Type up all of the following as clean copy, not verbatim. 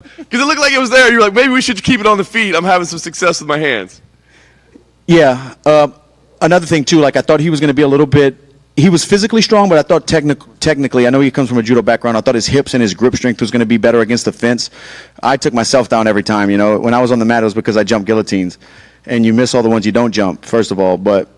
Because it looked like it was there. You're like, maybe we should keep it on the feet. I'm having some success with my hands. Yeah. Another thing, too, like I thought he was going to be a little bit – he was physically strong, but I thought technically – I know he comes from a judo background. I thought his hips and his grip strength was going to be better against the fence. I took myself down every time, you know. When I was on the mat, it was because I jumped guillotines. And you miss all the ones you don't jump, first of all. But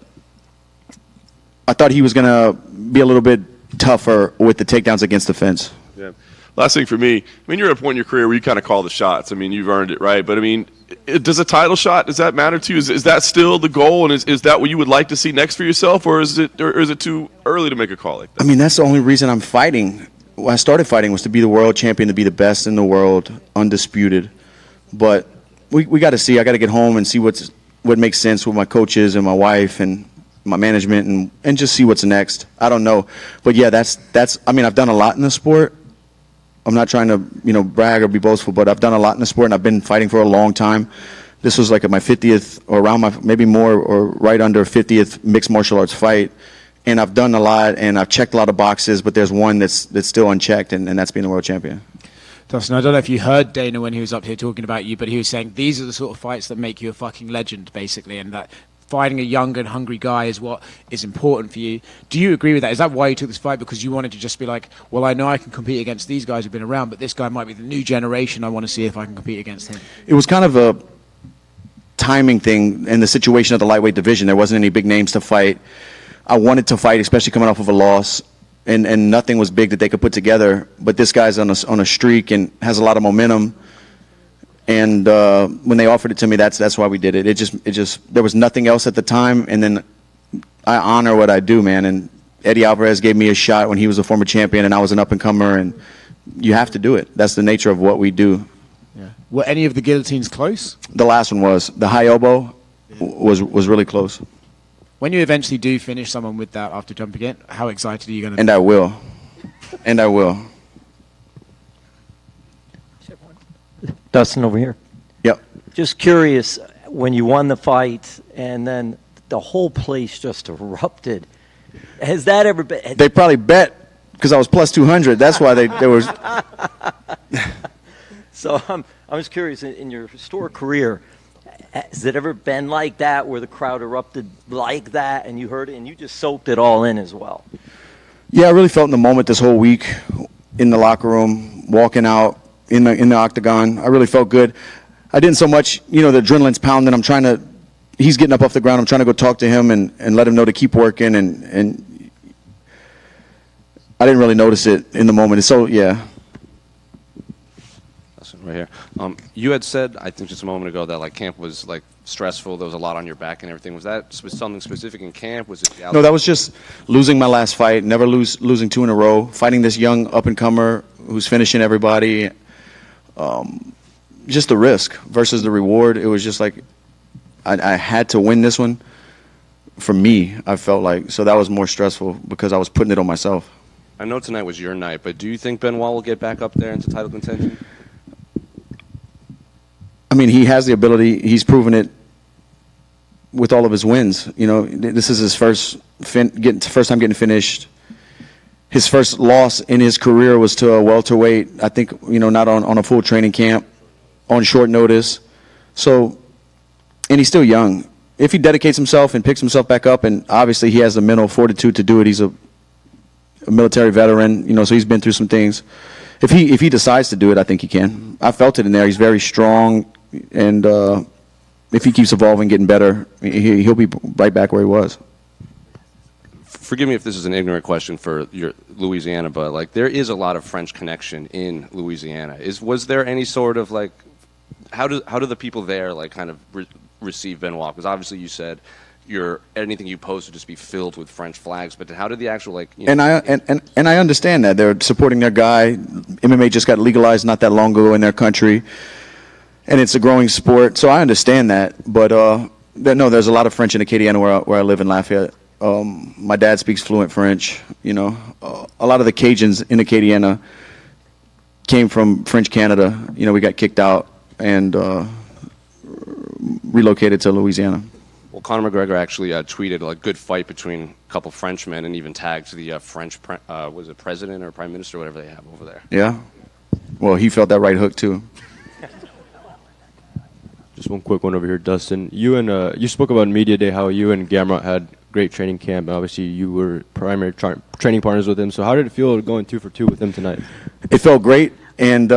I thought he was going to be a little bit tougher with the takedowns against the fence. Yeah. Last thing for me, I mean, you're at a point in your career where you kind of call the shots. I mean, you've earned it, right? But, I mean, does a title shot, does that matter to you? Is that still the goal, and is that what you would like to see next for yourself, or is it too early to make a call like that? I mean, that's the only reason I'm fighting. When I started fighting was to be the world champion, to be the best in the world, undisputed. But we got to see. I got to get home and see what makes sense with my coaches and my wife and my management and just see what's next. I don't know. But, yeah, that's. I mean, I've done a lot in the sport. I'm not trying to, brag or be boastful, but I've done a lot in the sport, and I've been fighting for a long time. This was like at my 50th, or around my, maybe more, or right under 50th mixed martial arts fight. And I've done a lot, and I've checked a lot of boxes, but there's one that's still unchecked, and that's being the world champion. Dustin, I don't know if you heard Dana when he was up here talking about you, but he was saying these are the sort of fights that make you a fucking legend, basically, and that fighting a young and hungry guy is what is important for you. Do you agree with that? Is that why you took this fight? Because you wanted to just be like, well, I know I can compete against these guys who've been around, but this guy might be the new generation. I want to see if I can compete against him. It was kind of a timing thing in the situation of the lightweight division. There wasn't any big names to fight. I wanted to fight, especially coming off of a loss, and nothing was big that they could put together. But this guy's on a streak and has a lot of momentum. And when they offered it to me, that's why we did it. It just there was nothing else at the time. And then I honor what I do, man. And Eddie Alvarez gave me a shot when he was a former champion, and I was an up-and-comer. And you have to do it. That's the nature of what we do. Yeah. Were any of the guillotines close? The last one was. The high elbow was really close. When you eventually do finish someone with that after jumping it, how excited are you going to be? And I will. And I will. Dustin, over here. Yep. Just curious, when you won the fight and then the whole place just erupted, has that ever been? They probably bet because I was plus 200. That's why they were. So I'm just curious, in your historic career, has it ever been like that where the crowd erupted like that and you heard it and you just soaked it all in as well? Yeah, I really felt in the moment this whole week in the locker room, walking out. In the octagon, I really felt good. I didn't so much, the adrenaline's pounding. He's getting up off the ground. I'm trying to go talk to him and let him know to keep working. And I didn't really notice it in the moment. So, yeah. Right here. You had said, I think just a moment ago, that camp was stressful. There was a lot on your back and everything. Was that something specific in camp? Was it? No, that was just losing my last fight. Never losing 2 in a row. Fighting this young up and comer who's finishing everybody. Just the risk versus the reward. It was just like I had to win this one. For me, I felt like. So that was more stressful because I was putting it on myself. I know tonight was your night, but do you think Benoit will get back up there into title contention? I mean, he has the ability. He's proven it with all of his wins. This is his first time getting finished. His first loss in his career was to a welterweight, I think, not on a full training camp, on short notice. So, and he's still young. If he dedicates himself and picks himself back up, and obviously he has the mental fortitude to do it, he's a military veteran, so he's been through some things. If he decides to do it, I think he can. I felt it in there. He's very strong, and if he keeps evolving, getting better, he'll be right back where he was. Forgive me if this is an ignorant question for your Louisiana, but there is a lot of French connection in Louisiana. Was there any sort of how do the people there kind of receive Benoit? Because obviously you said anything you post would just be filled with French flags, but how did the actual And I understand that they're supporting their guy. MMA just got legalized not that long ago in their country, and it's a growing sport. So I understand that, but no, there's a lot of French in Acadiana where I live in Lafayette. My dad speaks fluent French. A lot of the Cajuns in Acadiana came from French Canada. We got kicked out and relocated to Louisiana. Well, Conor McGregor actually tweeted a good fight between a couple Frenchmen and even tagged the French, was it president or prime minister, whatever they have over there. Yeah. Well, he felt that right hook too. Just one quick one over here, Dustin. You spoke about in media day how you and Gamrot had great training camp, and obviously you were primary training partners with him. So how did it feel going 2 for 2 with him tonight? It felt great, and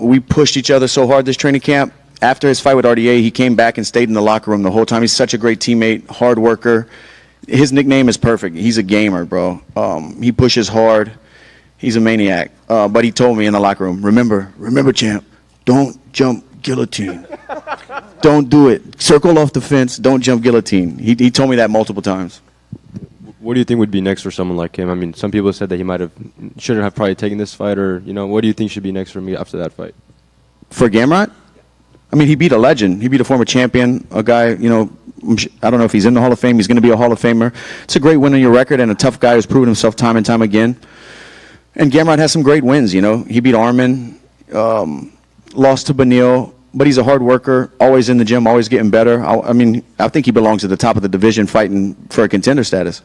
we pushed each other so hard this training camp. After his fight with RDA, he came back and stayed in the locker room the whole time. He's such a great teammate, hard worker. His nickname is perfect. He's a gamer, bro. He pushes hard. He's a maniac. But he told me in the locker room, remember, champ, don't jump guillotine. Don't do it. Circle off the fence. Don't jump guillotine. He told me that multiple times. What do you think would be next for someone like him? I mean, some people said that he shouldn't have probably taken this fight, or what do you think should be next for me after that fight? For Gamrot? I mean, he beat a legend. He beat a former champion, a guy, I don't know if he's in the Hall of Fame. He's going to be a Hall of Famer. It's a great win on your record and a tough guy who's proven himself time and time again. And Gamrot has some great wins, He beat Armin, lost to Benil, but he's a hard worker, always in the gym, always getting better. I think he belongs at the top of the division fighting for a contender status.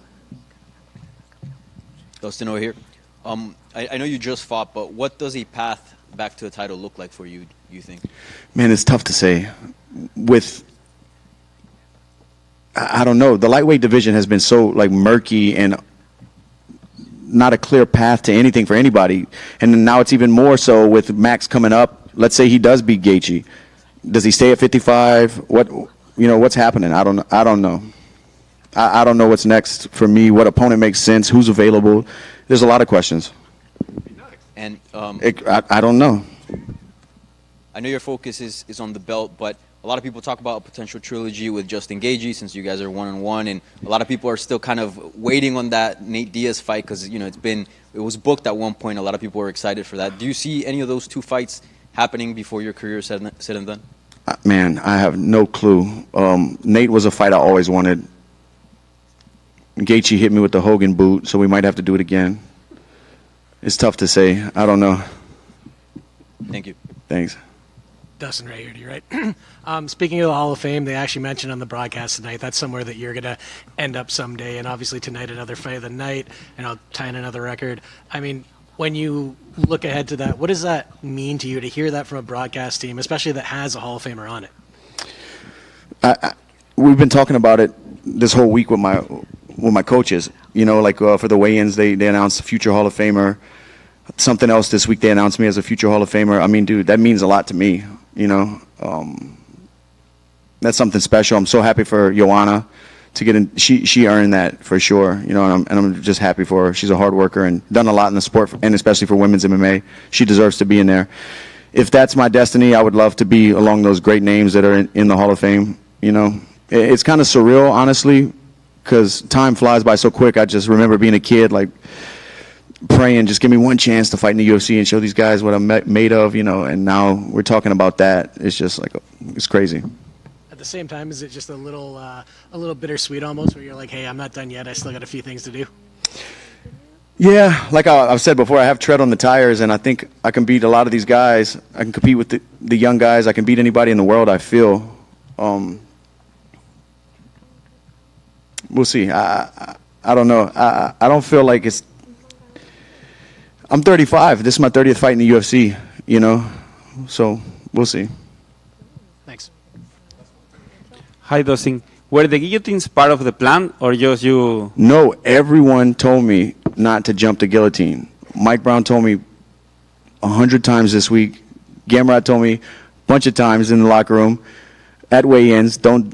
Dustin over here. I know you just fought, but what does a path back to a title look like for you, you think? Man, it's tough to say. I don't know. The lightweight division has been so murky and not a clear path to anything for anybody. And now it's even more so with Max coming up. Let's say he does beat Gaethje. Does he stay at 55? What's happening? I don't know. I don't know what's next for me. What opponent makes sense? Who's available? There's a lot of questions. And I don't know. I know your focus is on the belt, but a lot of people talk about a potential trilogy with Justin Gaethje, since you guys are 1-1, and a lot of people are still kind of waiting on that Nate Diaz fight because it was booked at one point. A lot of people were excited for that. Do you see any of those two fights happening before your career is said and done? Man, I have no clue. Nate was a fight I always wanted. Gaethje hit me with the Hogan boot, so we might have to do it again. It's tough to say. I don't know. Thank you. Thanks. Dustin right here to you, right? Speaking of the Hall of Fame, they actually mentioned on the broadcast tonight that's somewhere that you're going to end up someday, and obviously tonight another fight of the night, and I'll tie in another record. I mean, when you look ahead to that, what does that mean to you to hear that from a broadcast team, especially that has a Hall of Famer on it? We've been talking about it this whole week with my coaches. For the weigh-ins, they announced a future Hall of Famer. Something else this week, they announced me as a future Hall of Famer. I mean, dude, that means a lot to me. That's something special. I'm so happy for Joanna to get in. She earned that for sure. And I'm just happy for her. She's a hard worker and done a lot in the sport, and especially for women's MMA. She deserves to be in there. If that's my destiny, I would love to be along those great names that are in the Hall of Fame. It's kind of surreal, honestly, because time flies by so quick. I just remember being a kid, praying, just give me one chance to fight in the UFC and show these guys what I'm made of, and now we're talking about that. It's just it's crazy. At the same time, is it just a little bittersweet almost, where you're like, hey, I'm not done yet, I still got a few things to do? Yeah, like I've said before, I have tread on the tires, and I think I can beat a lot of these guys. I can compete with the young guys. I can beat anybody in the world, I feel. We'll see. I don't know. I don't feel like it's... I'm 35. This is my 30th fight in the UFC, so we'll see. Thanks. Hi, Dustin. Were the guillotines part of the plan, or just you? No, everyone told me not to jump the guillotine. Mike Brown told me 100 times this week. Gamrot told me a bunch of times in the locker room, at weigh-ins, don't,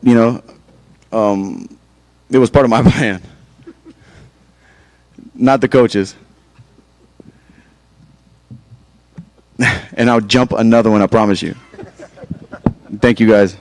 it was part of my plan. Not the coaches. And I'll jump another one, I promise you. Thank you, guys.